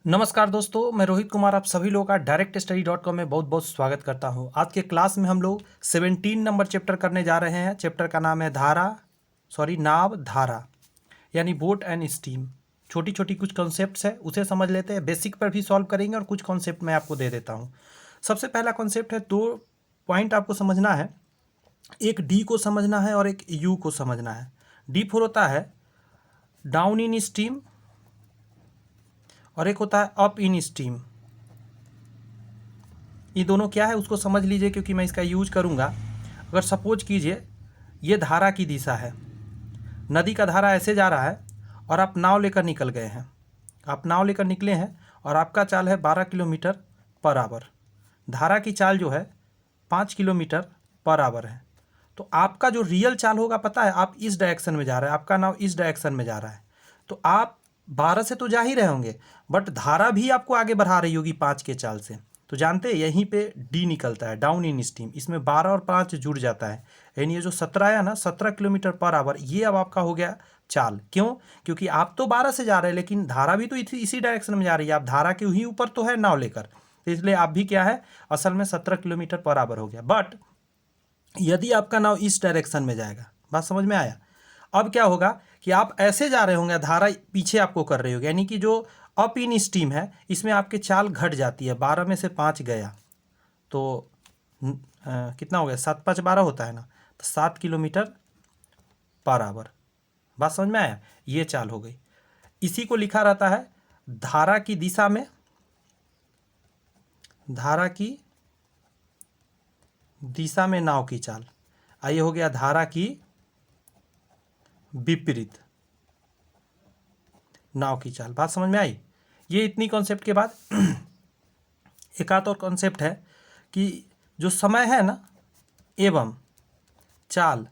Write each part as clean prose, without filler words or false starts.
नमस्कार दोस्तों, मैं रोहित कुमार आप सभी लोगों का directstudy.com में बहुत बहुत स्वागत करता हूं। आज के क्लास में हम लोग 17 नंबर चैप्टर करने जा रहे हैं। चैप्टर का नाम है नाव धारा यानी बोट एंड स्टीम। छोटी छोटी कुछ कॉन्सेप्ट्स है, उसे समझ लेते हैं। बेसिक पर भी सॉल्व करेंगे और कुछ कॉन्सेप्ट मैं आपको दे देता हूँ। सबसे पहला कॉन्सेप्ट है, 2 पॉइंट आपको समझना है। एक डी को समझना है और एक यू को समझना है। डी फोर होता है डाउन इन स्टीम और एक होता है अप इन स्टीम। ये दोनों क्या है उसको समझ लीजिए, क्योंकि मैं इसका यूज करूँगा। अगर सपोज कीजिए ये धारा की दिशा है, नदी का धारा ऐसे जा रहा है और आप नाव लेकर निकल गए हैं। आप नाव लेकर निकले हैं और आपका चाल है 12 किलोमीटर पर आवर। धारा की चाल जो है 5 किलोमीटर पर आवर है। तो आपका जो रियल चाल होगा पता है, आप इस डायरेक्शन में जा रहे हैं, आपका नाव इस डायरेक्शन में जा रहा है। तो आप 12 से तो जा ही रहे होंगे, बट धारा भी आपको आगे बढ़ा रही होगी 5 के चाल से। तो जानते हैं यहीं पे डी निकलता है, डाउन इन स्टीम। इसमें 12 और 5 जुड़ जाता है, यानी ये जो 17 आया ना, 17 किलोमीटर पर आवर, ये अब आपका हो गया चाल। क्यों? क्योंकि आप तो 12 से जा रहे हैं, लेकिन धारा भी तो इसी डायरेक्शन में जा रही है। आप धारा के ही ऊपर तो है नाव लेकर, तो इसलिए आप भी क्या है, असल में 17 किलोमीटर पर आवर हो गया। बट यदि आपका नाव इस डायरेक्शन में जाएगा, बात समझ में आया? अब क्या होगा कि आप ऐसे जा रहे होंगे, धारा पीछे आपको कर रही होगी, यानी कि जो अप इन स्टीम है इसमें आपके चाल घट जाती है। 12 में से 5 गया तो कितना हो गया, 7 5 12 होता है ना, तो 7 किलोमीटर पर आवर। बात समझ में आया? ये चाल हो गई। इसी को लिखा रहता है धारा की दिशा में, धारा की दिशा में नाव की चाल। आइए, हो गया धारा की विपरीत नाव की चाल। बात समझ में आई? ये इतनी कॉन्सेप्ट के बाद एक आध और कॉन्सेप्ट है कि जो समय है ना एवं चाल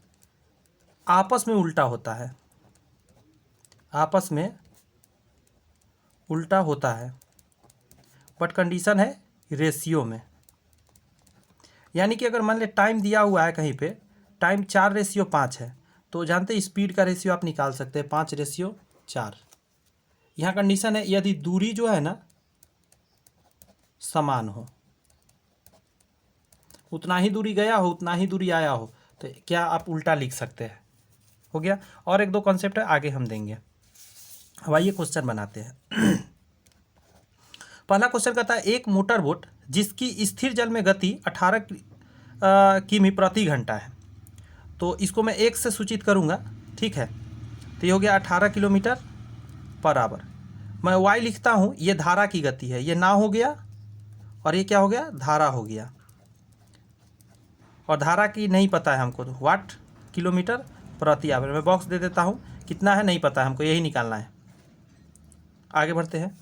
आपस में उल्टा होता है, आपस में उल्टा होता है, बट कंडीशन है रेशियो में। यानी कि अगर मान ले टाइम दिया हुआ है कहीं पे, टाइम 4:5 है, तो जानते हैं स्पीड का रेशियो आप निकाल सकते हैं 5:4। यहाँ कंडीशन है यदि दूरी जो है ना समान हो, उतना ही दूरी गया हो उतना ही दूरी आया हो, तो क्या आप उल्टा लिख सकते हैं। हो गया। और एक दो कॉन्सेप्ट है आगे हम देंगे। अब आइए क्वेश्चन बनाते हैं। पहला क्वेश्चन कहता है एक मोटर बोट जिसकी स्थिर जल में गति 18 किमी प्रति घंटा है। तो इसको मैं एक से सूचित करूँगा, ठीक है। तो ये हो गया 18 किलोमीटर पर आवर। मैं वाई लिखता हूँ, ये धारा की गति है, ये नाव हो गया और ये क्या हो गया, धारा हो गया। और धारा की नहीं पता है हमको, तो वाट किलोमीटर प्रति आवर। मैं बॉक्स दे देता हूँ, कितना है नहीं पता है हमको, यही निकालना है। आगे बढ़ते हैं।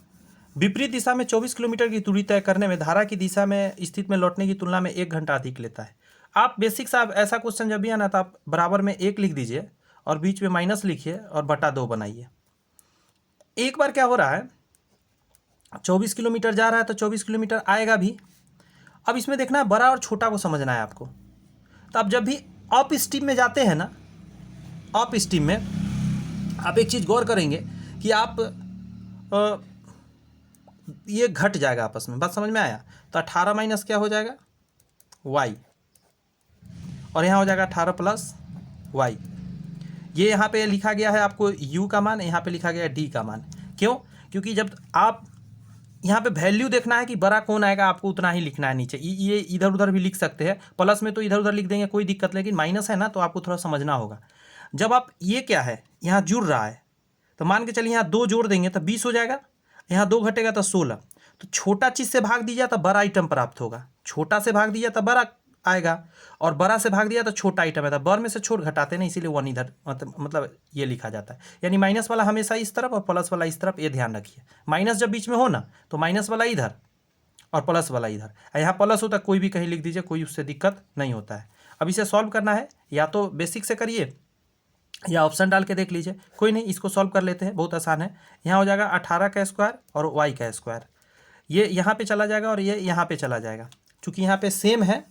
विपरीत दिशा में 24 किलोमीटर की दूरी तय करने में धारा की दिशा में स्थित में लौटने की तुलना में 1 घंटा अधिक लेता है। आप बेसिक सा ऐसा क्वेश्चन जब भी आना तो आप बराबर में 1 लिख दीजिए और बीच में माइनस लिखिए और बटा 2 बनाइए। एक बार क्या हो रहा है, 24 किलोमीटर जा रहा है तो 24 किलोमीटर आएगा भी। अब इसमें देखना है बड़ा और छोटा को समझना है आपको। तो आप जब भी अप स्टीम में जाते हैं ना, अप स्टीम में आप एक चीज़ गौर करेंगे कि आप ये घट जाएगा आपस में। बात समझ में आया? तो 18 माइनस क्या हो जाएगा, वाई, और यहाँ हो जाएगा 18 प्लस वाई। ये यहाँ पे लिखा गया है आपको u का मान, यहाँ पे लिखा गया है d का मान। क्यों? क्योंकि जब आप यहाँ पे वैल्यू देखना है कि बड़ा कौन आएगा, आपको उतना ही लिखना है नीचे। ये इधर उधर भी लिख सकते हैं, प्लस में तो इधर उधर लिख देंगे कोई दिक्कत, लेकिन माइनस है ना तो आपको थोड़ा समझना होगा। जब आप ये क्या है यहाँ जुड़ रहा है, तो मान के चलिए यहाँ 2 जोड़ देंगे तो 20 हो जाएगा, यहाँ 2 घटेगा तो 16। तो छोटा चीज़ से भाग दीजिए तो बड़ा आइटम प्राप्त होगा, छोटा से भाग दिया तो बड़ा आएगा, और बड़ा से भाग दिया तो छोटा आइटम है। तो बर में से छोट घटाते ना, इसीलिए 1 इधर मतलब ये लिखा जाता है। यानी माइनस वाला हमेशा इस तरफ और प्लस वाला इस तरफ, ये ध्यान रखिए। माइनस जब बीच में हो ना तो माइनस वाला इधर और प्लस वाला इधर। यहाँ प्लस होता है कोई भी कहीं लिख दीजिए, कोई उससे दिक्कत नहीं होता है। अब इसे सॉल्व करना है, या तो बेसिक से करिए या ऑप्शन डाल के देख लीजिए, कोई नहीं, इसको सॉल्व कर लेते हैं, बहुत आसान है। यहाँ हो जाएगा 18 का स्क्वायर और वाई का स्क्वायर, ये यहाँ पे चला जाएगा और ये यहाँ पे चला जाएगा। चूँकि यहाँ पे सेम है,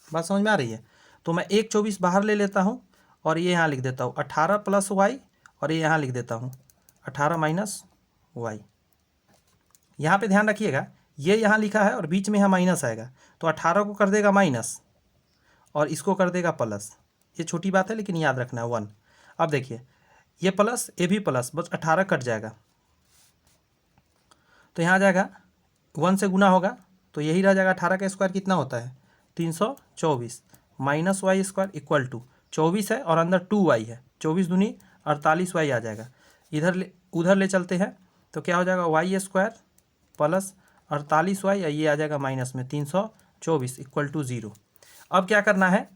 बात समझ में आ रही है, तो मैं 1/24 बाहर ले लेता हूँ और ये यहाँ लिख देता हूँ 18 प्लस वाई, और ये यहाँ लिख देता हूँ 18 माइनस वाई। यहाँ पे ध्यान रखिएगा, ये यहाँ लिखा है और बीच में यहाँ माइनस आएगा, तो 18 को कर देगा माइनस और इसको कर देगा प्लस। ये छोटी बात है लेकिन याद रखना है 1। अब देखिए ये प्लस ये भी प्लस, बस 18 कट जाएगा तो यहाँ आ जाएगा 1 से गुना होगा तो यही रह जाएगा। 18 का स्क्वायर कितना होता है 324 minus Y square equal to 24 है और अंदर 2y है, 24 दूनी 48y आ जाएगा। उधर ले चलते हैं तो क्या हो जाएगा वाई स्क्वायर प्लस 48y, ये आ जाएगा माइनस में 324 इक्वल टू 0। अब क्या करना है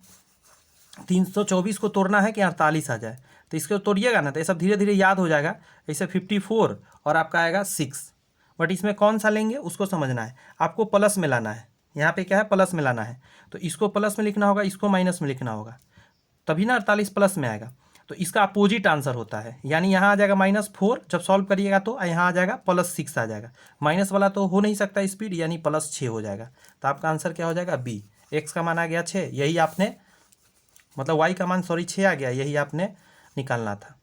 324 को तोड़ना है कि 48 आ जाए, तो इसको तोड़िएगा ना तो ये सब धीरे धीरे याद हो जाएगा। ऐसे 54 और आपका आएगा 6, बट इसमें कौन सा लेंगे उसको समझना है, आपको प्लस में लाना है। यहाँ पे क्या है प्लस में लाना है, तो इसको प्लस में लिखना होगा, इसको माइनस में लिखना होगा, तभी ना 48 प्लस में आएगा। तो इसका अपोजिट आंसर होता है, यानी यहाँ आ जाएगा -4 जब सॉल्व करिएगा तो यहाँ आ जाएगा +6 आ जाएगा। माइनस वाला तो हो नहीं सकता स्पीड, यानी +6 हो जाएगा। तो आपका आंसर क्या हो जाएगा बी। एक्स का मान आ गया 6, यही आपने मतलब वाई का मान 6 आ गया, यही आपने निकालना था।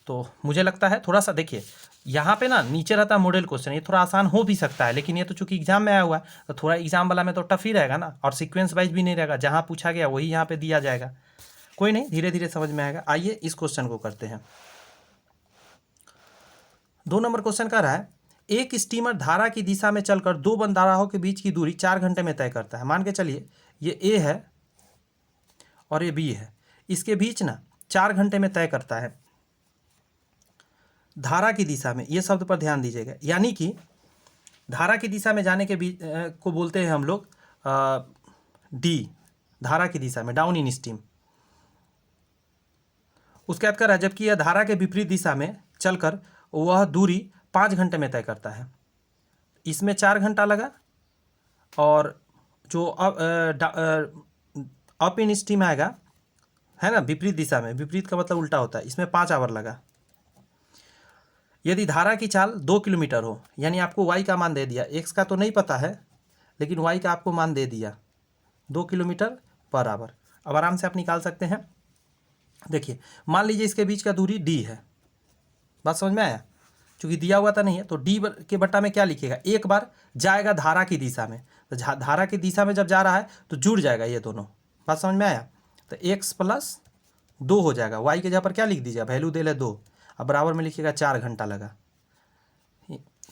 तो मुझे लगता है थोड़ा सा देखिए यहाँ पे ना नीचे रहता है मॉडल क्वेश्चन, ये थोड़ा आसान हो भी सकता है, लेकिन ये तो चूंकि एग्जाम में आया हुआ है तो थोड़ा एग्जाम वाला में तो टफ ही रहेगा ना, और सीक्वेंस वाइज भी नहीं रहेगा, जहाँ पूछा गया वही यहाँ पे दिया जाएगा। कोई नहीं, धीरे धीरे समझ में आएगा। आइए इस क्वेश्चन को करते हैं। 2 नंबर क्वेश्चन कह रहा है एक स्टीमर धारा की दिशा में चलकर 2 बंदरगाहों के बीच की दूरी 4 घंटे में तय करता है। मान के चलिए ये ए है और ये बी है, इसके बीच ना 4 घंटे में तय करता है धारा की दिशा में। ये शब्द पर ध्यान दीजिएगा, यानी कि धारा की दिशा में जाने के बीच को बोलते हैं हम लोग डी, धारा की दिशा में, डाउन इन स्ट्रीम। उसके बाद कर रहा है जबकि यह धारा के विपरीत दिशा में चलकर वह दूरी 5 घंटे में तय करता है। इसमें 4 घंटा लगा और जो अप इन स्ट्रीम आएगा है ना, विपरीत दिशा में, विपरीत का मतलब उल्टा होता है, इसमें 5 आवर लगा। यदि धारा की चाल 2 किलोमीटर हो, यानी आपको y का मान दे दिया, x का तो नहीं पता है लेकिन y का आपको मान दे दिया 2 किलोमीटर पर आवर। अब आराम से आप निकाल सकते हैं। देखिए मान लीजिए इसके बीच का दूरी d है, बात समझ में आया, चूँकि दिया हुआ था नहीं है तो d के बट्टा में क्या लिखिएगा, एक बार जाएगा धारा की दिशा में, तो धारा की दिशा में जब जा रहा है तो जुड़ जाएगा ये दोनों, बात समझ में आया। तो x + 2 हो जाएगा, y के जगह पर क्या लिख दीजिए, वैल्यू दे ले 2, अब बराबर में लिखिएगा 4 घंटा लगा।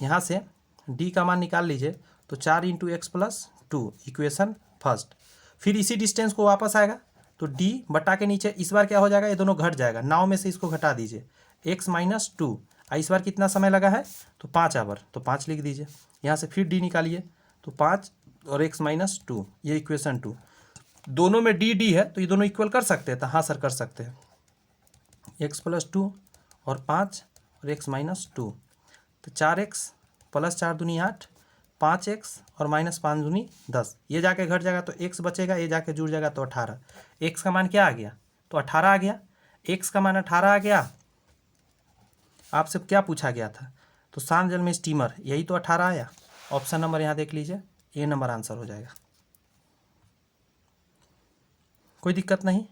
यहाँ से d का मान निकाल लीजिए तो 4 × x + 2 इक्वेशन फर्स्ट। फिर इसी डिस्टेंस को वापस आएगा तो d बटा के नीचे इस बार क्या हो जाएगा, ये दोनों घट जाएगा, 9 में से इसको घटा दीजिए, x - 2। इस बार कितना समय लगा है तो 5 आवर, तो 5 लिख दीजिए। यहाँ से फिर d निकालिए तो 5 और x - 2, ये इक्वेशन 2। दोनों में d है तो ये दोनों इक्वल कर सकते हैं, तो हाँ सर कर सकते हैं। x + 2 और 5 और x - 2, तो 4x + 4 दूनी 8, 5x और -5 दूनी 10, ये जाके घट जाएगा तो x बचेगा, ये जाके जुड़ जाएगा तो 18। x का मान क्या आ गया तो 18 आ गया, x का मान 18 आ गया। आपसे क्या पूछा गया था तो शांत जल में स्टीमर, यही तो 18 आया। ऑप्शन नंबर यहाँ देख लीजिए, ए नंबर आंसर हो जाएगा। कोई दिक्कत नहीं।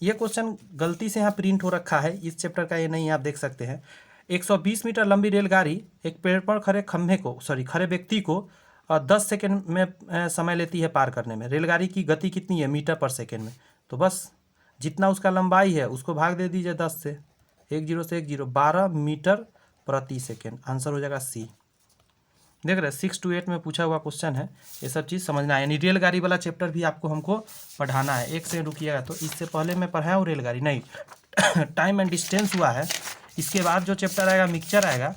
ये क्वेश्चन गलती से यहाँ प्रिंट हो रखा है, इस चैप्टर का ये नहीं, आप देख सकते हैं। 120 मीटर लंबी रेलगाड़ी एक पेड़ पर खड़े व्यक्ति को 10 सेकंड में समय लेती है पार करने में। रेलगाड़ी की गति कितनी है मीटर/सेकंड में, तो बस जितना उसका लंबाई है उसको भाग दे दीजिए 10 से, 10 से 10, 12 मीटर/सेकंड। आंसर हो जाएगा सी। देख रहे हैं 6 to 8 में पूछा हुआ क्वेश्चन है, ये सब चीज़ समझना है। यानी रेलगाड़ी वाला चैप्टर भी आपको हमको पढ़ाना है। एक से रुकिएगा, तो इससे पहले मैं पढ़ाया हूँ रेलगाड़ी नहीं, टाइम एंड डिस्टेंस हुआ है। इसके बाद जो चैप्टर आएगा मिक्सचर आएगा,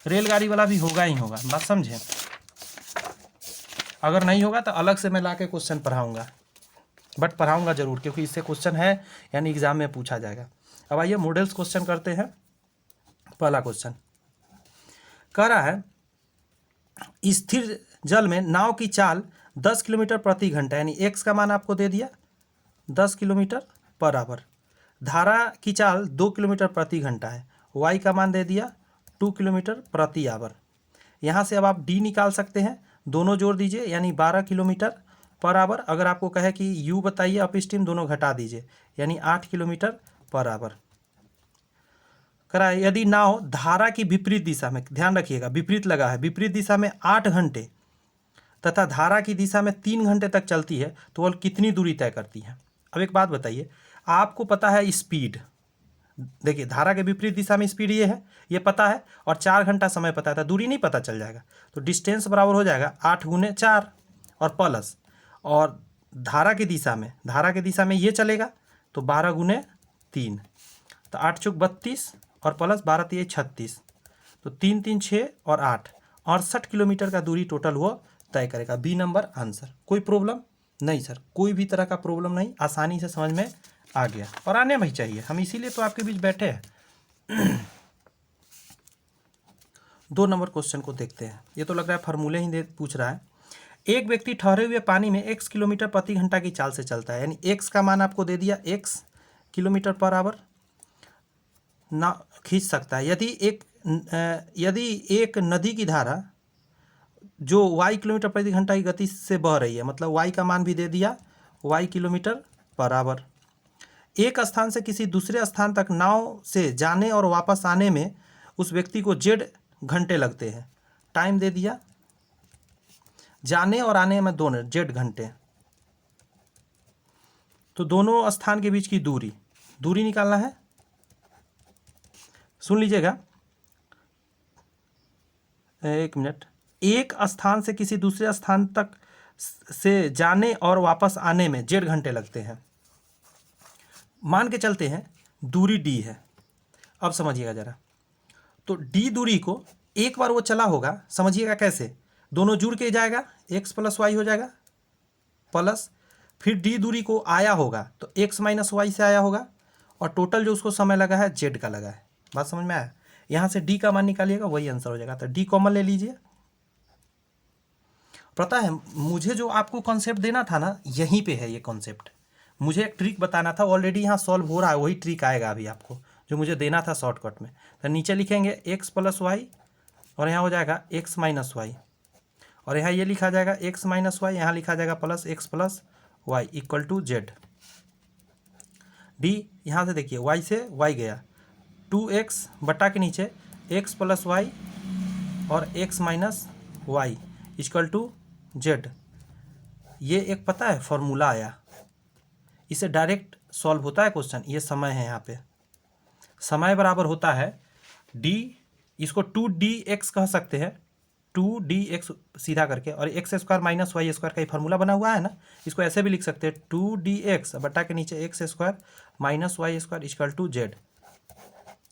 रेलगाड़ी वाला भी होगा ही होगा, बात समझे। अगर नहीं होगा तो अलग से मैं ला के क्वेश्चन पढ़ाऊँगा, बट पढ़ाऊँगा जरूर, क्योंकि इससे क्वेश्चन है यानी एग्जाम में पूछा जाएगा। अब आइए मॉडल्स क्वेश्चन करते हैं। पहला क्वेश्चन कह रहा है स्थिर जल में नाव की चाल 10 किलोमीटर प्रति घंटा, यानी x का मान आपको दे दिया 10 किलोमीटर पर आवर। धारा की चाल 2 किलोमीटर प्रति घंटा है, y का मान दे दिया 2 किलोमीटर प्रति आवर। यहाँ से अब आप d निकाल सकते हैं, दोनों जोड़ दीजिए यानी 12 किलोमीटर पर आवर। अगर आपको कहे कि u बताइए अप स्ट्रीम, दोनों घटा दीजिए यानी 8 किलोमीटर पर आवर। कह रहा है यदि नाव धारा की विपरीत दिशा में, ध्यान रखिएगा विपरीत लगा है, विपरीत दिशा में 8 घंटे तथा धारा की दिशा में 3 घंटे तक चलती है तो वह कितनी दूरी तय करती है। अब एक बात बताइए, आपको पता है स्पीड, देखिए धारा के विपरीत दिशा में स्पीड ये है, ये पता है, और 4 घंटा समय पता है, तो दूरी नहीं पता चल जाएगा। तो डिस्टेंस बराबर हो जाएगा 8 × 4 और प्लस, और धारा की दिशा में ये चलेगा तो 12 × 3, तो 8 × 32 और प्लस 12 × 3 = 36, तो 3 3 6 और 8 68 किलोमीटर का दूरी टोटल वो तय करेगा। B number answer. कोई प्रॉब्लम नहीं सर, कोई भी तरह का प्रॉब्लम नहीं, आसानी से समझ में आ गया और आने में ही चाहिए, हम इसीलिए तो आपके बीच बैठे हैं। 2 नंबर क्वेश्चन को देखते हैं। ये तो लग रहा है फार्मूले ही पूछ रहा है। एक व्यक्ति ठहरे हुए पानी में x किलोमीटर प्रति घंटा की चाल से चलता है, यानी x का मान आपको दे दिया, x किलोमीटर पर आवर ना खींच सकता है। यदि एक नदी की धारा जो y किलोमीटर प्रति घंटा की गति से बह रही है, मतलब y का मान भी दे दिया, y किलोमीटर पर आवर। एक स्थान से किसी दूसरे स्थान तक नाव से जाने और वापस आने में उस व्यक्ति को z घंटे लगते हैं। टाइम दे दिया, जाने और आने में दोनों z घंटे। तो दोनों स्थान के बीच की दूरी निकालना है। सुन लीजिएगा, एक मिनट। एक स्थान से किसी दूसरे स्थान तक से जाने और वापस आने में z घंटे लगते हैं। मान के चलते हैं दूरी d है। अब समझिएगा जरा, तो d दूरी को एक बार वो चला होगा, समझिएगा कैसे, दोनों जुड़ के जाएगा, x + y हो जाएगा, प्लस फिर d दूरी को आया होगा तो x - y से आया होगा, और टोटल जो उसको समय लगा है z का लगा है। बात समझ में आया? यहाँ से d का मान निकालिएगा, वही आंसर हो जाएगा। तो d कॉमन ले लीजिए। पता है मुझे जो आपको कॉन्सेप्ट देना था ना, यहीं पे है ये कॉन्सेप्ट। मुझे एक ट्रिक बताना था, ऑलरेडी यहाँ सॉल्व हो रहा है, वही ट्रिक आएगा अभी आपको जो मुझे देना था शॉर्टकट में। तो नीचे लिखेंगे x + y, और यहाँ हो जाएगा x - y, और यहाँ ये लिखा जाएगा x - y, यहाँ लिखा जाएगा plus x + y = z। d यहाँ से देखिए y से y गया, 2x बटा के नीचे x + y और x - y = z। ये एक पता है फॉर्मूला आया, इसे डायरेक्ट सॉल्व होता है क्वेश्चन। ये समय है, यहाँ पे समय बराबर होता है d, इसको 2dx कह सकते हैं, 2dx सीधा करके, और x² - y² का ही फार्मूला बना हुआ है ना, इसको ऐसे भी लिख सकते हैं 2dx बटा के नीचे x² - y² = z।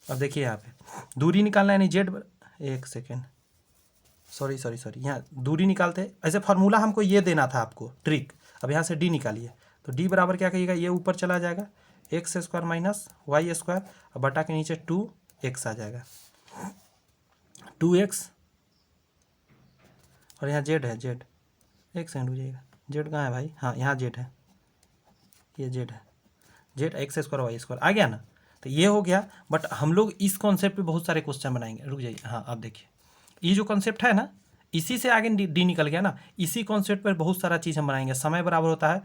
अब देखिए यहाँ पे दूरी निकालना है, यानी z, एक सेकेंड, सॉरी, यहाँ दूरी निकालते, ऐसे फार्मूला हमको ये देना था आपको ट्रिक। अब यहाँ से d निकालिए, तो d बराबर क्या कहिएगा, ये ऊपर चला जाएगा, x² - y² बटा के नीचे 2x आ जाएगा, 2x, और यहाँ z है, z, एक सेकंड हो जाएगा, z कहाँ है भाई, हाँ यहाँ z है, ये z है, z x² y² आ गया ना। तो ये हो गया, बट हम लोग इस कॉन्सेप्ट पे बहुत सारे क्वेश्चन बनाएंगे। रुक जाइए, हाँ अब देखिए, ये जो कॉन्सेप्ट है ना, इसी से आगे डी निकल गया ना, इसी कॉन्सेप्ट पर बहुत सारा चीज़ हम बनाएंगे। समय बराबर होता है,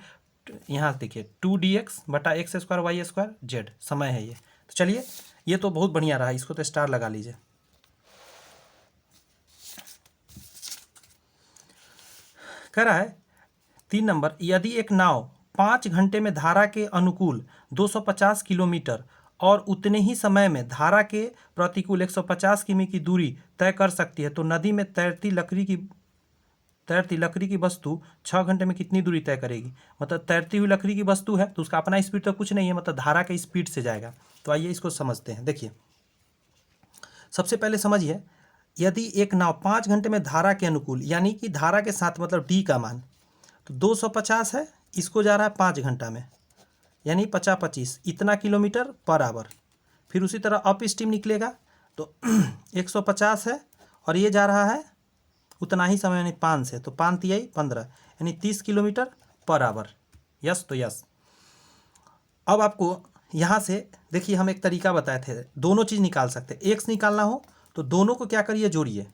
यहाँ देखिए 2dx बटा x² y² z, समय है ये। तो चलिए, ये तो बहुत बढ़िया रहा, इसको तो स्टार लगा लीजिए। कह रहा है 3 नंबर, यदि एक नाव 5 घंटे में धारा के अनुकूल 250 किलोमीटर और उतने ही समय में धारा के प्रतिकूल 150 किमी की दूरी तय कर सकती है, तो नदी में तैरती लकड़ी की वस्तु 6 घंटे में कितनी दूरी तय करेगी। मतलब तैरती हुई लकड़ी की वस्तु है तो उसका अपना स्पीड तो कुछ नहीं है, मतलब धारा के स्पीड से जाएगा। तो आइए इसको समझते हैं। देखिए, सबसे पहले समझिए, यदि एक नाव 5 घंटे में धारा के अनुकूल, यानी कि धारा के साथ, मतलब d का मान तो 250 है, इसको जा रहा है 5 घंटा में, यानी 50-25 इतना किलोमीटर पर आवर। फिर उसी तरह अप स्ट्रीम निकलेगा तो 150 है, और ये जा रहा है उतना ही समय, यानी 5 से, तो 5 × 3 = 15, यानी 30 किलोमीटर पर आवर। यस तो यस। अब आपको यहाँ से देखिए, हम एक तरीका बताए थे, दोनों चीज़ निकाल सकते। x निकालना हो तो दोनों को क्या करिए, जोड़िए।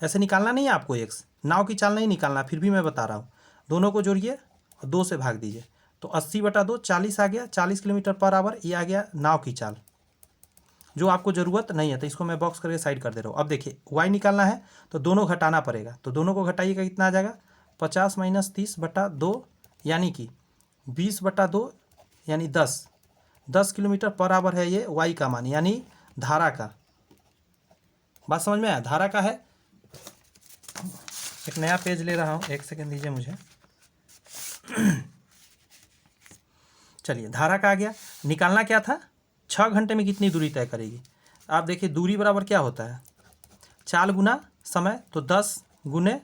ऐसे निकालना नहीं है आपको x, नाव की चाल नहीं निकालना, फिर भी मैं बता रहा हूँ। दोनों को जोड़िए और 2 से भाग दीजिए, तो 80/2 40 आ गया, 40 किलोमीटर पर आवर। ये आ गया नाव की चाल। जो आपको ज़रूरत नहीं है, तो इसको मैं बॉक्स करके साइड कर दे रहा हूँ। अब देखिए y निकालना है तो दोनों घटाना पड़ेगा, तो दोनों को घटाइएगा, कितना आ जाएगा 50 - 30/2 यानी कि 20/2 यानी 10 किलोमीटर पर आवर है ये y का मान, यानी धारा का। बात समझ में आया? धारा का है। एक नया पेज ले रहा हूँ, एक सेकेंड दीजिए मुझे। चलिए, धारा का आ गया। निकालना क्या था, 6 घंटे में कितनी दूरी तय करेगी। आप देखिए दूरी बराबर क्या होता है, चाल गुना समय, तो 10 गुने,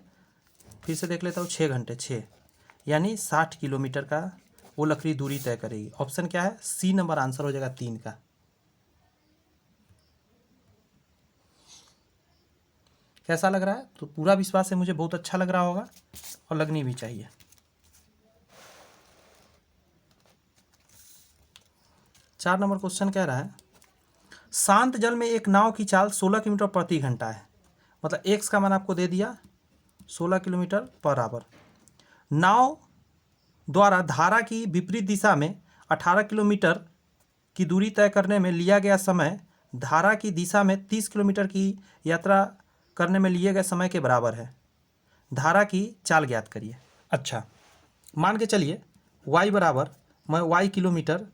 फिर से देख लेता हूँ, 6 घंटे, 6 यानी 60 किलोमीटर का वो लकड़ी दूरी तय करेगी। ऑप्शन क्या है, सी नंबर आंसर हो जाएगा 3 का। कैसा लग रहा है? तो पूरा विश्वास है मुझे बहुत अच्छा लग रहा होगा और लगनी भी चाहिए। चार नंबर क्वेश्चन कह रहा है, शांत जल में एक नाव की चाल 16 किलोमीटर प्रति घंटा है। मतलब एक्स का मान आपको दे दिया 16 किलोमीटर पर आवर। नाव द्वारा धारा की विपरीत दिशा में 18 किलोमीटर की दूरी तय करने में लिया गया समय धारा की दिशा में 30 किलोमीटर की यात्रा करने में लिए गए समय के बराबर है। धारा की चाल ज्ञात करिए। अच्छा, मान के चलिए y बराबर, मैं y किलोमीटर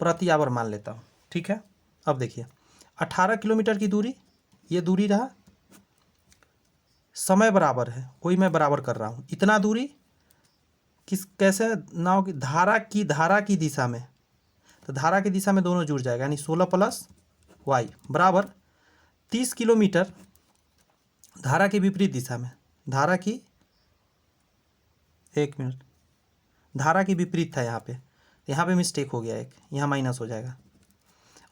प्रति आवर मान लेता हूँ, ठीक है। अब देखिए 18 किलोमीटर की दूरी, ये दूरी रहा, समय बराबर है, वही मैं बराबर कर रहा हूँ। इतना दूरी किस कैसे, नाव की धारा की दिशा में, तो धारा की दिशा में दोनों जुड़ जाएगा, यानी 16 + y बराबर 30 किलोमीटर धारा की विपरीत दिशा में। धारा की, एक मिनट, धारा की विपरीत था यहाँ पे मिस्टेक हो गया, एक यहाँ माइनस हो जाएगा,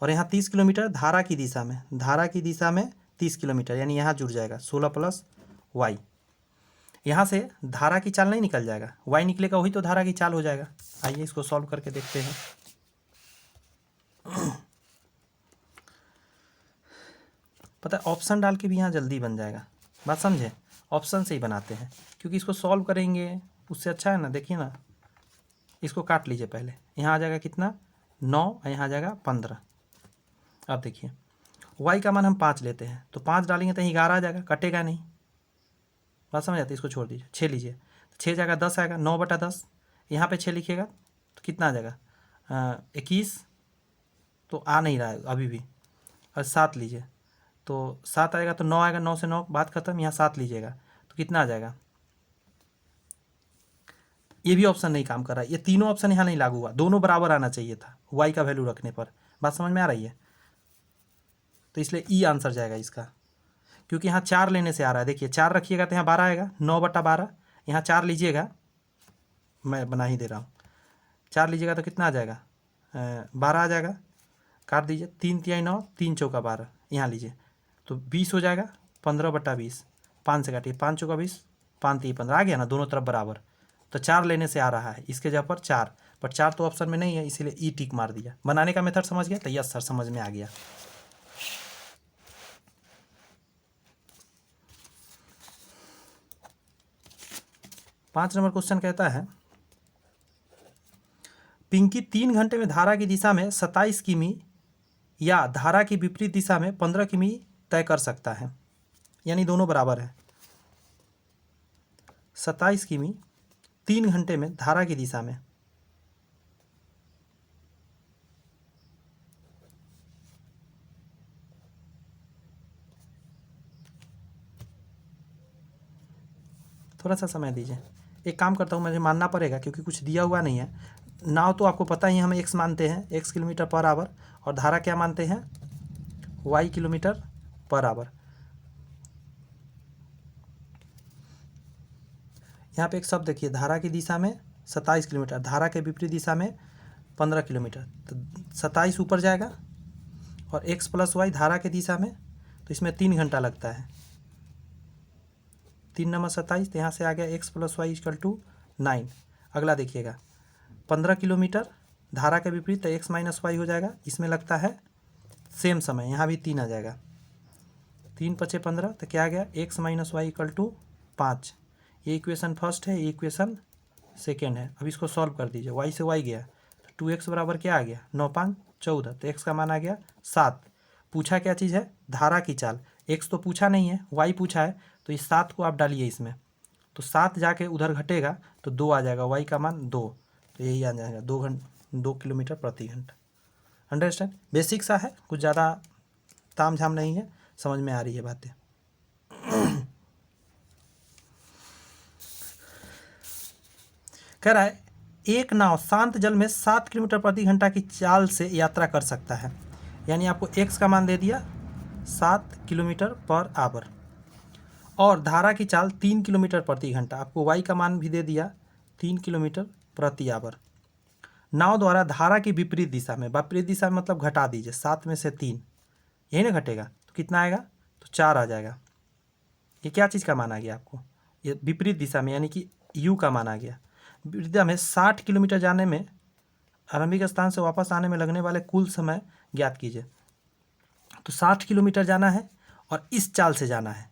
और यहाँ 30 किलोमीटर धारा की दिशा में, धारा की दिशा में 30 किलोमीटर, यानी यहाँ जुड़ जाएगा 16 + y। यहाँ से धारा की चाल नहीं निकल जाएगा, y निकलेगा, वही तो धारा की चाल हो जाएगा। आइए इसको सॉल्व करके देखते हैं। पता है ऑप्शन डाल के भी यहाँ जल्दी बन जाएगा, बात समझे। ऑप्शन से ही बनाते हैं क्योंकि इसको सॉल्व करेंगे उससे अच्छा है ना। देखिए ना, इसको काट लीजिए पहले, यहाँ आ जाएगा कितना 9 और यहाँ आ जाएगा 15। अब देखिए y का मान हम 5 लेते हैं, तो 5 डालेंगे तो 11 आ जाएगा, कटेगा नहीं। बात समझ आती है? इसको छोड़ दीजिए, 6 लीजिए, 6 जाएगा 10 आएगा, 9/10। यहाँ पे 6 लिखिएगा तो कितना आ जाएगा 21, तो आ नहीं रहा है अभी भी। और 7 लीजिए तो 7 आएगा, तो 9 आएगा, 9 से 9 बात खत्म। यहाँ 7 लीजिएगा तो कितना आ जाएगा, ये भी ऑप्शन नहीं काम कर रहा है। ये तीनों ऑप्शन यहाँ नहीं लागू हुआ, दोनों बराबर आना चाहिए था y का वैल्यू रखने पर। बात समझ में आ रही है? तो इसलिए ई आंसर जाएगा इसका, क्योंकि यहाँ 4 लेने से आ रहा है। देखिए 4 रखिएगा तो यहाँ 12 आएगा, 9/12। यहाँ 4 लीजिएगा, मैं बना ही दे रहा हूँ, 4 लीजिएगा तो कितना आ जाएगा 12 आ जाएगा। काट दीजिए, 3 × 9, 3 × 4 12, यहाँ लीजिए तो 20 हो जाएगा, 15/20। 5 से काटिए, 5 × 4 20, 5 × 3 15, आ गया ना, दोनों तरफ बराबर। तो 4 लेने से आ रहा है, इसके जगह पर 4, बट 4 तो ऑप्शन में नहीं है, इसीलिए ई टिक मार दिया। बनाने का मेथड समझ गया? तो यस सर, समझ में आ गया। पाँच नंबर क्वेश्चन कहता है, पिंकी 3 घंटे में धारा की दिशा में 27 किमी या धारा की विपरीत दिशा में 15 किमी तय कर सकता है, यानी दोनों बराबर है। 27 किमी 3 घंटे में धारा की दिशा में, थोड़ा सा समय दीजिए। एक काम करता हूँ, मुझे मानना पड़ेगा क्योंकि कुछ दिया हुआ नहीं है। नाव तो आपको पता ही, हम x मानते हैं, x किलोमीटर पर आवर, और धारा क्या मानते हैं, y किलोमीटर पर आवर। यहाँ पे एक शब्द देखिए, धारा की दिशा में 27 किलोमीटर, धारा के विपरीत दिशा में 15 किलोमीटर, तो 27 ऊपर जाएगा, और x + y धारा के दिशा में, तो इसमें 3 घंटा लगता है। 3 × 27, तो यहाँ से आ गया x + y = 9। अगला देखिएगा 15 किलोमीटर धारा के विपरीत, तो x - y हो जाएगा, इसमें लगता है सेम समय, यहाँ भी 3 आ जाएगा। 3 × 5 = 15, तो क्या आ गया x - y = 5। ये इक्वेशन फर्स्ट है, ये इक्वेशन सेकेंड है। अब इसको सॉल्व कर दीजिए, y से y गया तो 2x बराबर क्या आ गया 9 × 5 = 14, तो x का मान आ गया 7। पूछा क्या चीज़ है, धारा की चाल। एक्स तो पूछा नहीं है, वाई पूछा है, तो इस 7 को आप डालिए इसमें, तो 7 जाके उधर घटेगा तो 2 आ जाएगा, वाई का मान 2, तो यही आ जाएगा 2 किलोमीटर प्रति घंटा। अंडरस्टैंड, बेसिक सा है, कुछ ज़्यादा ताम झाम नहीं है, समझ में आ रही है बातें। कह रहा है एक नाव शांत जल में 7 किलोमीटर प्रति घंटा की चाल से यात्रा कर सकता है, यानी आपको एक्स का मान दे दिया 7 किलोमीटर पर आवर, और धारा की चाल 3 किलोमीटर प्रति घंटा, आपको वाई का मान भी दे दिया 3 किलोमीटर प्रति आवर। नाव द्वारा धारा की विपरीत दिशा में, विपरीत दिशा में मतलब घटा दीजिए, 7 में से 3 यही ना घटेगा, तो कितना आएगा, तो 4 आ जाएगा। ये क्या चीज़ का मान आ गया आपको, ये विपरीत दिशा में, यानी कि यू का मान आ गया। विपरीत दिशा में 60 किलोमीटर जाने में, आरंभिक स्थान से वापस आने में लगने वाले कुल समय ज्ञात कीजिए। तो 60 किलोमीटर जाना है और इस चाल से जाना है,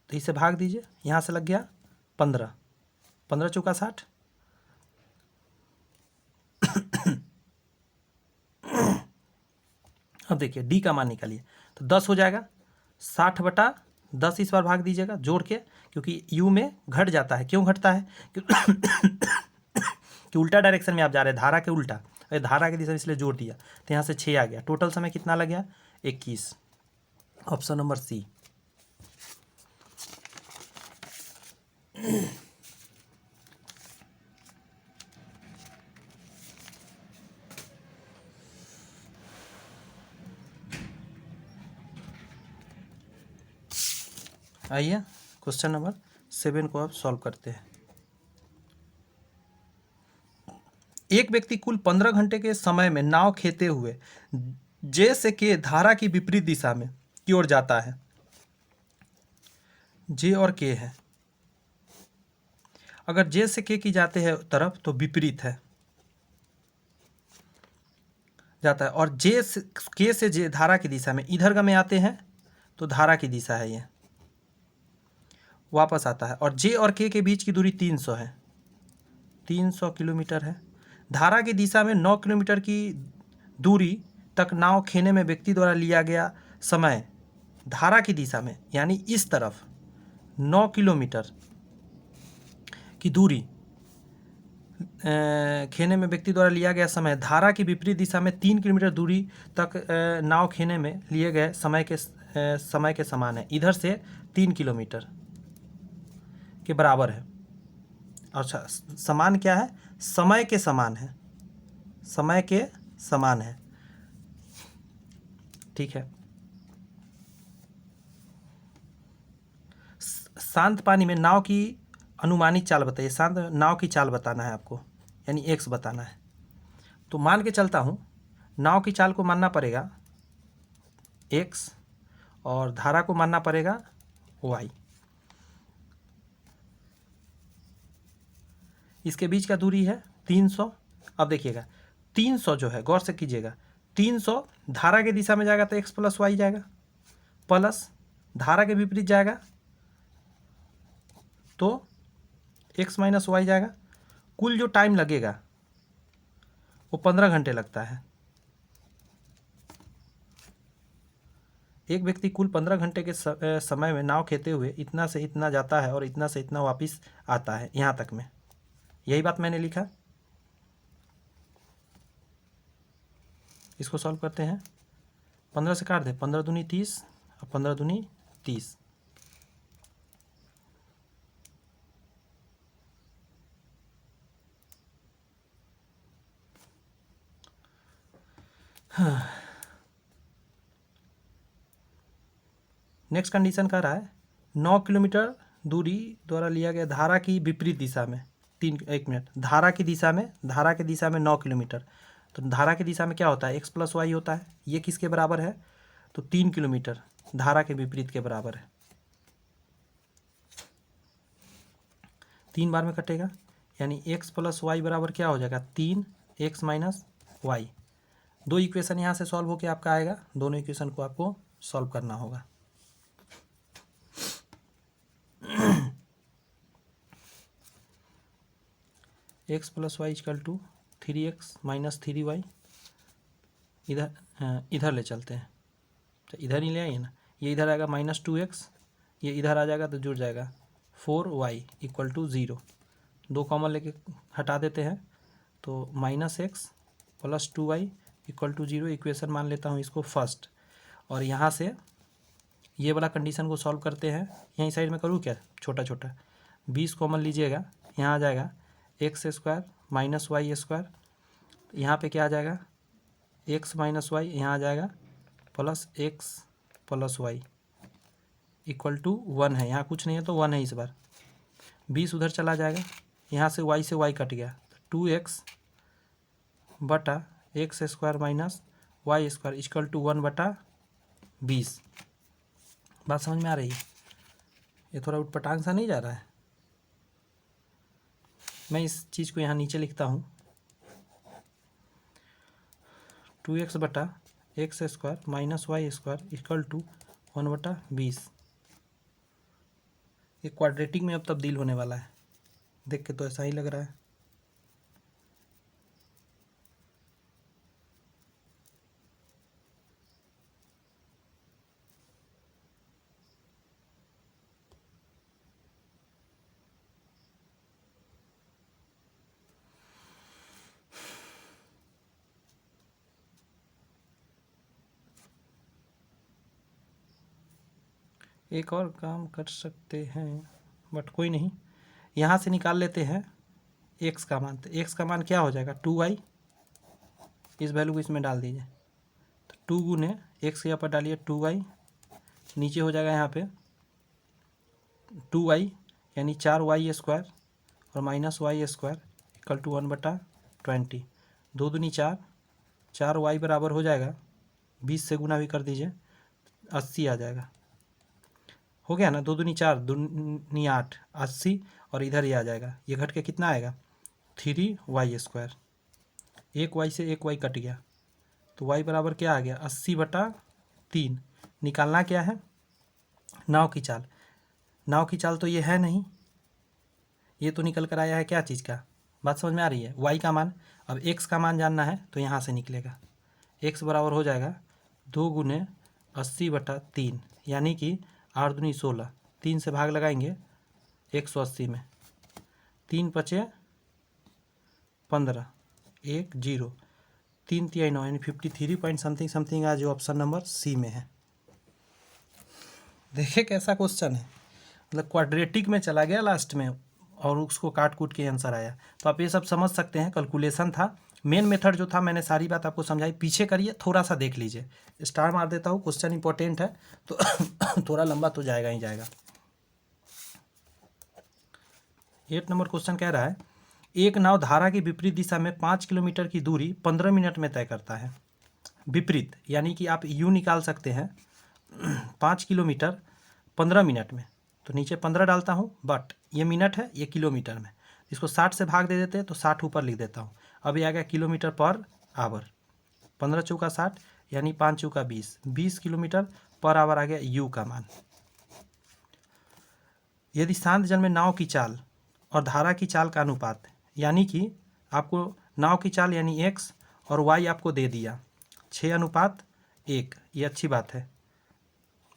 तो इसे भाग दीजिए, यहाँ से लग गया 15, 15 चौका 60, अब देखिए डी का मान निकालिए, तो 10 हो जाएगा, 60/10 इस बार भाग दीजिएगा जोड़ के, क्योंकि यू में घट जाता है। क्यों घटता है, कि उल्टा डायरेक्शन में आप जा रहे हैं, धारा के उल्टा, धारा की दिशा इसलिए जोड़ दिया, तो यहाँ से 6 आ गया। टोटल समय कितना लग गया, 21, ऑप्शन नंबर सी। आइए क्वेश्चन नंबर 7 को आप सॉल्व करते हैं। एक व्यक्ति कुल 15 घंटे के समय में नाव खेते हुए जे से के धारा की विपरीत दिशा में की ओर जाता है। जे और के है, अगर जे से के की जाते हैं तरफ तो विपरीत है जाता है, और जे से के से जे धारा की दिशा में इधर का में आते हैं तो धारा की दिशा है, ये वापस आता है। और जे और के बीच की दूरी 300 है, 300 किलोमीटर है। धारा की दिशा में 9 किलोमीटर की दूरी तक नाव खेने में व्यक्ति द्वारा लिया गया समय, धारा की दिशा में यानी इस तरफ 9 किलोमीटर की दूरी खेने में व्यक्ति द्वारा लिया गया समय, धारा की विपरीत दिशा में 3 किलोमीटर दूरी तक नाव खेने में लिए गए समय के समान है। इधर से 3 किलोमीटर के बराबर है। अच्छा, समान क्या है, समय के समान है, समय के समान है, ठीक है। शांत पानी में नाव की अनुमानित चाल बताइए, शांत नाव की चाल बताना है आपको, यानी एक्स बताना है। तो मान के चलता हूँ, नाव की चाल को मानना पड़ेगा एक्स और धारा को मानना पड़ेगा वाई। इसके बीच का दूरी है 300। अब देखिएगा 300 जो है, गौर से कीजिएगा, 300 धारा के दिशा में जाएगा तो एक्स प्लस वाई जाएगा, प्लस धारा के विपरीत जाएगा तो एक्स माइनस वाई जाएगा। कुल जो टाइम लगेगा वो 15 घंटे लगता है। एक व्यक्ति कुल 15 घंटे के समय में नाव खेते हुए इतना से इतना जाता है और इतना से इतना वापस आता है, यहाँ तक में, यही बात मैंने लिखा। इसको सॉल्व करते हैं, 15 से काट दे, 15 दूनी 30 और 15 दूनी 30, नेक्स्ट कंडीशन कह रहा है 9 किलोमीटर दूरी द्वारा लिया गया धारा की विपरीत दिशा में 1 मिनट, धारा की दिशा में 9 किलोमीटर, तो धारा की दिशा में क्या होता है, एक्स प्लस वाई होता है। ये किसके बराबर है, तो 3 किलोमीटर धारा के विपरीत के बराबर है। 3 बार में कटेगा, यानी एक्स प्लस वाई बराबर क्या हो जाएगा, 3x माइनस वाई। 2 इक्वेशन यहाँ से सॉल्व होकर आपका आएगा, दोनों इक्वेशन को आपको सॉल्व करना होगा। X plus Y equal to 3x minus 3y। इधर ले चलते हैं, तो इधर ही ले आइए ना, ये इधर आएगा -2x, ये इधर आ जाएगा तो जुड़ जाएगा 4y इक्वल टू 0। 2 कॉमन लेके हटा देते हैं तो -x plus 2y equal to 0 equation मान लेता हूँ इसको फर्स्ट। और यहाँ से ये वाला कंडीशन को सॉल्व करते हैं, यहीं साइड में करूँ क्या, छोटा छोटा 20 कॉमन लीजिएगा, यहाँ आ जाएगा X square minus Y square, यहाँ पे क्या आ जाएगा एक्स माइनस वाई, यहाँ आ जाएगा plus X plus Y equal to 1 है, यहाँ कुछ नहीं है तो 1 है इस बार। 20 उधर चला जाएगा, यहाँ से y कट गया, 2x बटा X square minus Y square equal to 1/20। बात समझ में आ रही है? ये थोड़ा उटपटांग सा नहीं जा रहा है? मैं इस चीज़ को यहाँ नीचे लिखता हूँ, 2x बटा X square minus Y square equal to 1/20। ये क्वाड्रेटिक में अब तब्दील होने वाला है, देख के तो ऐसा ही लग रहा है। एक और काम कर सकते हैं, बट कोई नहीं, यहाँ से निकाल लेते हैं एक्स का मान। तो एक्स का मान क्या हो जाएगा 2y, इस वैल्यू को इसमें डाल दीजिए, तो 2 गुने एक्स के यहाँ पर डालिए 2y, नीचे हो जाएगा यहाँ पे 2y यानी 4y स्क्वायर और minus Y square equal to 1/20। 2 दूनी 4, 4y बराबर हो जाएगा 20 से गुना भी कर दीजिए 80 आ जाएगा, हो गया ना। 2 दूनी 4, 2 दूनी 8, 80, और इधर ही आ जाएगा, ये घट के कितना आएगा 3y स्क्वायर। 1y से 1y कट गया तो y बराबर क्या आ गया 80/3। निकालना क्या है, नाव की चाल। नाव की चाल तो ये है नहीं, ये तो निकल कर आया है क्या चीज़ का, बात समझ में आ रही है? y का मान। अब x का मान जानना है तो यहाँ से निकलेगा, x बराबर हो जाएगा 2 गुने 80/3 यानी कि 8 दूनी 16, 3 से भाग लगाएंगे 180 में, 3 पचे 15, 1 0, 3 3 9 यानी 53 पॉइंट समथिंग समथिंग आज जो ऑप्शन नंबर सी में है। देखिए कैसा क्वेश्चन है, मतलब क्वाड्रेटिक में चला गया लास्ट में और उसको काट कूट के आंसर आया। तो आप ये सब समझ सकते हैं, कैलकुलेशन था। मेन मेथड जो था मैंने सारी बात आपको समझाई, पीछे करिए थोड़ा सा देख लीजिए, स्टार मार देता हूँ, क्वेश्चन इंपॉर्टेंट है तो थोड़ा लंबा तो जाएगा ही जाएगा। 8 नंबर क्वेश्चन कह रहा है, एक नाव धारा की विपरीत दिशा में 5 किलोमीटर की दूरी 15 मिनट में तय करता है। विपरीत यानी कि आप यू निकाल सकते हैं 5 किलोमीटर 15 मिनट में, तो नीचे 15 डालता हूँ, बट ये मिनट है, ये किलोमीटर में, इसको 60 से भाग दे देते हैं तो 60 ऊपर लिख देता हूँ। अब ये आ गया किलोमीटर पर आवर, 15 चौका 60 यानी 5 चौका 20, 20 किलोमीटर पर आवर आ गया यू का मान। यदि शांत जल में नाव की चाल और धारा की चाल का अनुपात, यानी कि आपको नाव की चाल यानी x और y आपको दे दिया 6:1, ये अच्छी बात है।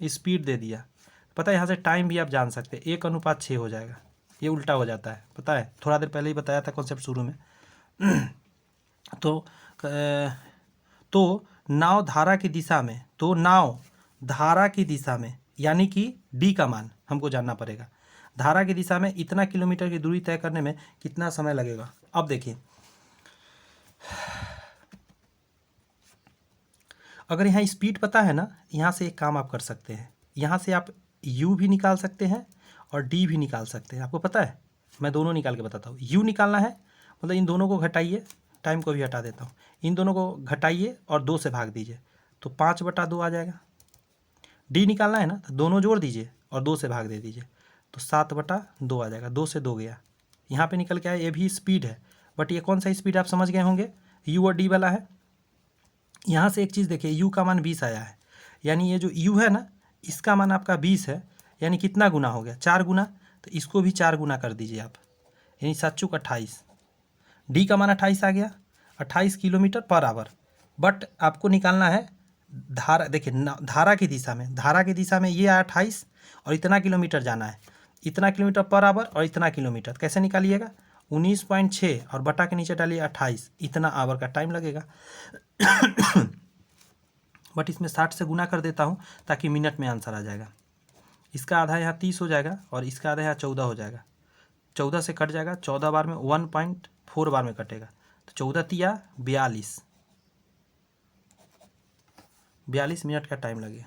स्पीड दे दिया, पता है यहाँ से टाइम भी आप जान सकते हैं, 1:6 हो जाएगा, ये उल्टा हो जाता है, पता है, थोड़ा देर पहले ही बताया था कॉन्सेप्ट शुरू में। तो नाव धारा की दिशा में, तो नाव धारा की दिशा में यानी कि डी का मान हमको जानना पड़ेगा। धारा की दिशा में इतना किलोमीटर की दूरी तय करने में कितना समय लगेगा। अब देखिए, अगर यहाँ स्पीड पता है ना, यहाँ से एक काम आप कर सकते हैं, यहाँ से आप u भी निकाल सकते हैं और d भी निकाल सकते हैं। आपको पता है, मैं दोनों निकाल के बताता हूँ। u निकालना है मतलब इन दोनों को घटाइए, टाइम को भी हटा देता हूँ, इन दोनों को घटाइए और 2 से भाग दीजिए तो 5/2 आ जाएगा। d निकालना है ना तो दोनों जोड़ दीजिए और 2 से भाग दे दीजिए तो 7/2 आ जाएगा। 2 से 2 गया, यहाँ पे निकल के आया, ये भी स्पीड है, बट ये कौन सा स्पीड आप समझ गए होंगे, u और d वाला है। यहाँ से एक चीज़ देखिए, u का मान 20 आया है, यानी ये जो u है ना, इसका मान आपका 20 है, यानी कितना गुना हो गया 4 गुना, तो इसको भी 4 गुना कर दीजिए आप, यानी 7 चौक 28, डी का मान 28 आ गया, 28 किलोमीटर पर आवर। बट आपको निकालना है धारा, देखिए धारा की दिशा में, धारा की दिशा में ये 28 और इतना किलोमीटर जाना है, इतना किलोमीटर पर आवर और इतना किलोमीटर। कैसे निकालिएगा? 19.6 और बटा के नीचे डालिए 28, इतना आवर का टाइम लगेगा। बट इसमें 60 से गुना कर देता हूँ ताकि मिनट में आंसर आ जाएगा। इसका आधा यहाँ 30 हो जाएगा और इसका आधा यहाँ 14 हो जाएगा। 14 से कट जाएगा, 14 बार में 1.4 बार में कटेगा, तो 14 तिया 42 मिनट का टाइम लगेगा।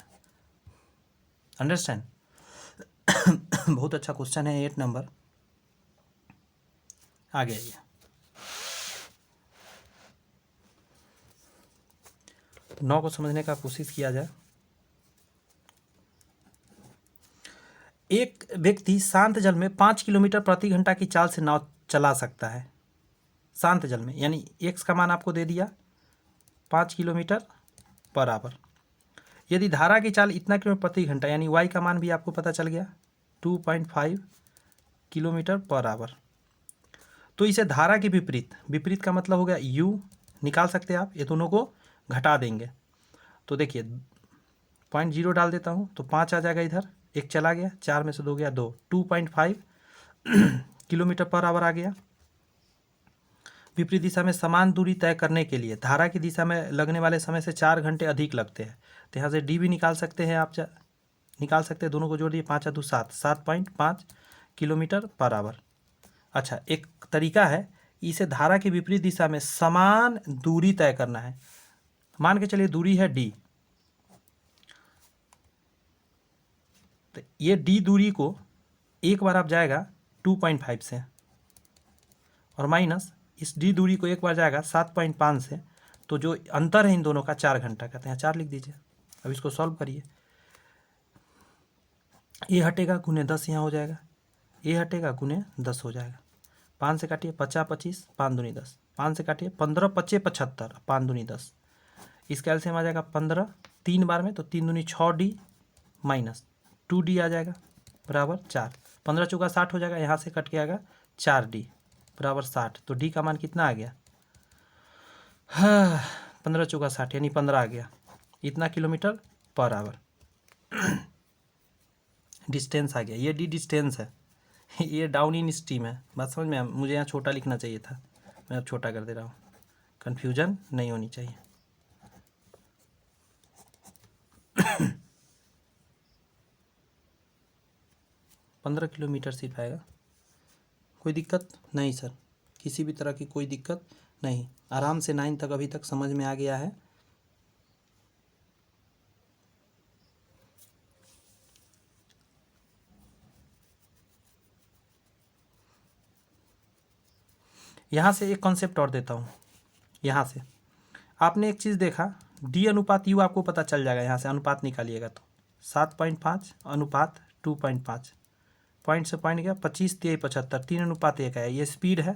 अंडरस्टैंड? बहुत अच्छा क्वेश्चन है, 8 नंबर। आगे आइए। तो 9 को समझने का कोशिश किया जाए। एक व्यक्ति शांत जल में 5 किलोमीटर प्रति घंटा की चाल से नाव चला सकता है। शांत जल में, यानी एक्स का मान आपको दे दिया 5 किलोमीटर पर आवर। यदि धारा की चाल इतना किलोमीटर प्रति घंटा, यानी वाई का मान भी आपको पता चल गया 2.5 किलोमीटर पर आवर। तो इसे धारा के विपरीत, विपरीत का मतलब हो गया यू, निकाल सकते हैं आप, ये दोनों को घटा देंगे। तो देखिए 0.0 डाल देता हूँ तो 5 आ जाएगा, इधर एक चला गया, 4 में से 2 गया 2, 2.5 किलोमीटर पर आवर आ गया। विपरीत दिशा में समान दूरी तय करने के लिए धारा की दिशा में लगने वाले समय से 4 घंटे अधिक लगते हैं। तो यहाँ से डी भी निकाल सकते हैं आप, निकाल सकते हैं, दोनों को जोड़ दिए 5 2 7, 7.5 किलोमीटर पर आवर। अच्छा, एक तरीका है, इसे धारा की विपरीत दिशा में समान दूरी तय करना है। मान के चलिए दूरी है डी, तो ये डी दूरी को एक बार आप जाएगा 2.5 से और माइनस इस डी दूरी को एक बार जाएगा 7.5 से, तो जो अंतर है इन दोनों का 4 घंटा का, तो यहाँ 4 लिख दीजिए। अब इसको सॉल्व करिए, ये हटेगा गुने 10 यहाँ हो जाएगा, ये हटेगा गुने 10 हो जाएगा। 5 से काटिए 50 25, 5 दूनी 10, 5 से काटिए 15 25 75, 5 दूनी 10, इसका एलसीएम आ जाएगा 15, 3 बार में तो 3 दूनी 6 डी माइनस 2 डी आ जाएगा बराबर 4, 15 चौका 60 हो जाएगा, यहाँ से कट के आएगा 4 डी बराबर 60। तो डी का मान कितना आ गया? 15 चौका 60 यानी 15 आ गया, इतना किलोमीटर पर आवर। डिस्टेंस आ गया, ये डी डिस्टेंस है, ये डाउन इन स्ट्रीम है। बात समझ में? मुझे यहाँ छोटा लिखना चाहिए था, मैं अब छोटा कर दे रहा हूँ, कन्फ्यूजन नहीं होनी चाहिए। पंद्रह किलोमीटर सिर्फ आएगा, कोई दिक्कत नहीं सर, किसी भी तरह की कोई दिक्कत नहीं, आराम से 9 तक अभी तक समझ में आ गया है। यहाँ से एक कॉन्सेप्ट और देता हूँ। यहाँ से आपने एक चीज़ देखा, डी अनुपात यू आपको पता चल जाएगा, यहाँ से अनुपात निकालिएगा तो 7.5 अनुपात 2.5, पॉइंट से पॉइंट गया 25 23 75, 3:1 है। ये स्पीड है,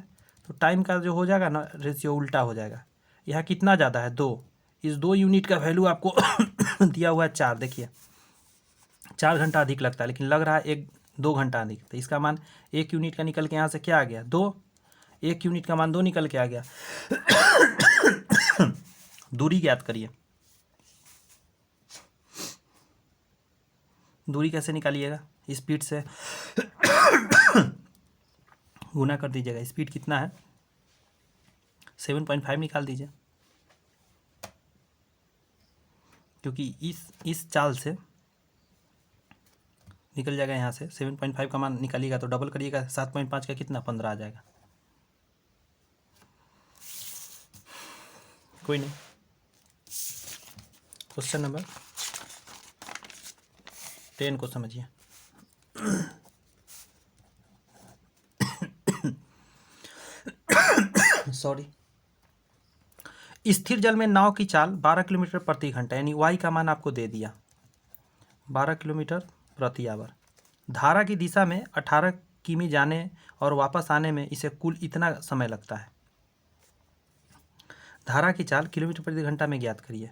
तो टाइम का जो हो जाएगा ना रेशियो उल्टा हो जाएगा। यहाँ कितना ज़्यादा है? 2, इस 2 यूनिट का वैल्यू आपको दिया हुआ है 4, देखिए 4 घंटा अधिक लगता है, लेकिन लग रहा है 1-2 घंटा अधिक। तो इसका मान 1 यूनिट का निकल के यहाँ से क्या आ गया? 2, 1 यूनिट का मान 2 निकल के आ गया। दूरी ज्ञात करिए, दूरी कैसे निकालिएगा? स्पीड से गुना कर दीजिएगा। स्पीड कितना है? 7.5 निकाल दीजिए, क्योंकि इस चाल से निकल जाएगा। यहाँ से 7.5 का मान निकालिएगा तो डबल करिएगा, 7.5 का कितना? 15 आ जाएगा। कोई नहीं। क्वेश्चन नंबर 10 को समझिए। सॉरी, स्थिर जल में नाव की चाल 12 किलोमीटर प्रति घंटा, यानी वाई का मान आपको दे दिया 12 किलोमीटर प्रति आवर। धारा की दिशा में 18 किमी जाने और वापस आने में इसे कुल इतना समय लगता है। धारा की चाल किलोमीटर प्रति घंटा में ज्ञात करिए।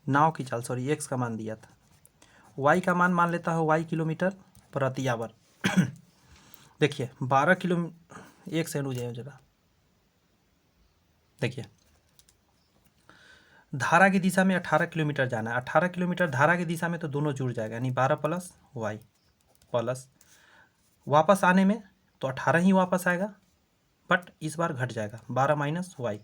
नाव की चाल, सॉरी एक्स का मान दिया था, वाई का मान लेता हो वाई किलोमीटर प्रति आवर। देखिए 12 किलो, एक सेकंड हो जाए जरा। देखिए धारा की दिशा में 18 किलोमीटर जाना है, 18 किलोमीटर धारा की दिशा में तो दोनों जुड़ जाएगा, यानी 12 प्लस वाई प्लस वापस आने में तो 18 ही वापस आएगा, बट इस बार घट जाएगा 12 माइनस वाई।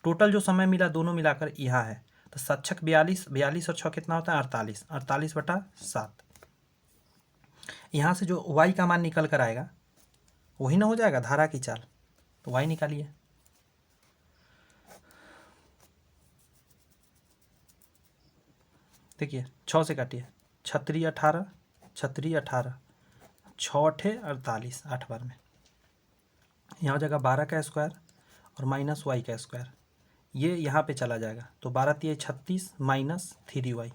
टोटल जो समय मिला दोनों मिलाकर यहाँ है, तो 7 42, 42 और 6 कितना होता है 48, 48/7। यहाँ से जो वाई का मान निकल कर आएगा वही ना हो जाएगा धारा की चाल, तो वाई निकालिए। देखिए 6 से काटिए, 36 18, 36 18, 6 8 48, 8 बार में यहाँ हो जाएगा 12 का स्क्वायर और माइनस वाई का स्क्वायर, ये यहाँ पे चला जाएगा, तो 12 3 36 माइनस 3y,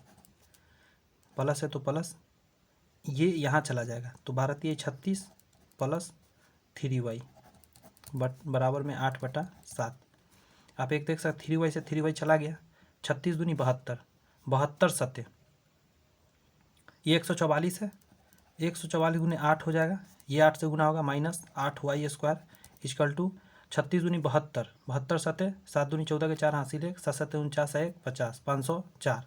प्लस है तो प्लस, ये यहाँ चला जाएगा, तो 12 3 36 प्लस 3y बराबर में 8/7। आप एक देख सकते 3y से 3y चला गया, 36 दूनी 72, 72 सत्य, ये 144 है, 144 गुने 8 हो जाएगा, ये 8 से गुना होगा minus 8y square equal to 36 दूनी 72, 72 सत्य, 7 दूनी 14 के 4 हासिल 1, 7 7 49 1 50, 504।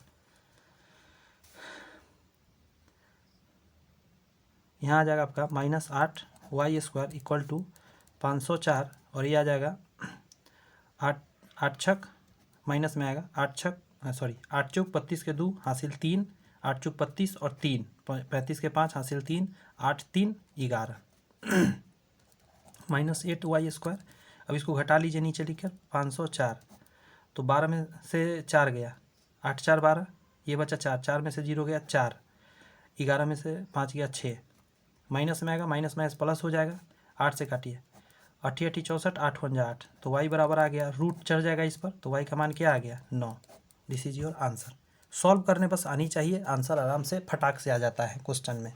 यहाँ आ जाएगा आपका minus 8y square equal to 504, और ये आ जाएगा 8 छक माइनस में आएगा 8 चौक 32 के 2 हासिल 3, 8 चौक 32 और 3 35 के 5 हासिल 3, 8 3 11 माइनस 8y स्क्वायर। अब इसको घटा लीजिए नीचे लिखकर 504, तो 12 में से 4 गया, 8 4 12, ये बचा 4, 4 में से 0 गया 4, 11 में से 5 गया 6, माइनस में आएगा, माइनस माइनस प्लस हो जाएगा, 8 से काटिए, 8 8 64, 8 1 8, तो y बराबर आ गया, रूट चढ़ जाएगा इस पर, तो y का मान क्या आ गया 9। This is your answer. Solve करने बस आनी चाहिए, आंसर आराम से फटाक से आ जाता है क्वेश्चन में।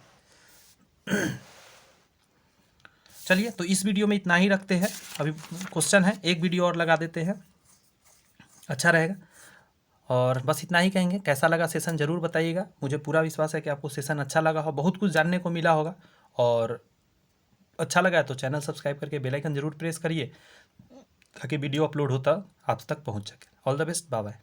चलिए तो इस वीडियो में इतना ही रखते हैं, अभी क्वेश्चन है, एक वीडियो और लगा देते हैं, अच्छा रहेगा। और बस इतना ही कहेंगे, कैसा लगा सेशन ज़रूर बताइएगा, मुझे पूरा विश्वास है कि आपको सेशन अच्छा लगा हो, बहुत कुछ जानने को मिला होगा, और अच्छा लगा तो चैनल सब्सक्राइब करके बेल आइकन जरूर प्रेस करिए ताकि वीडियो अपलोड होता आप तक पहुंच सके। All the best, bye bye.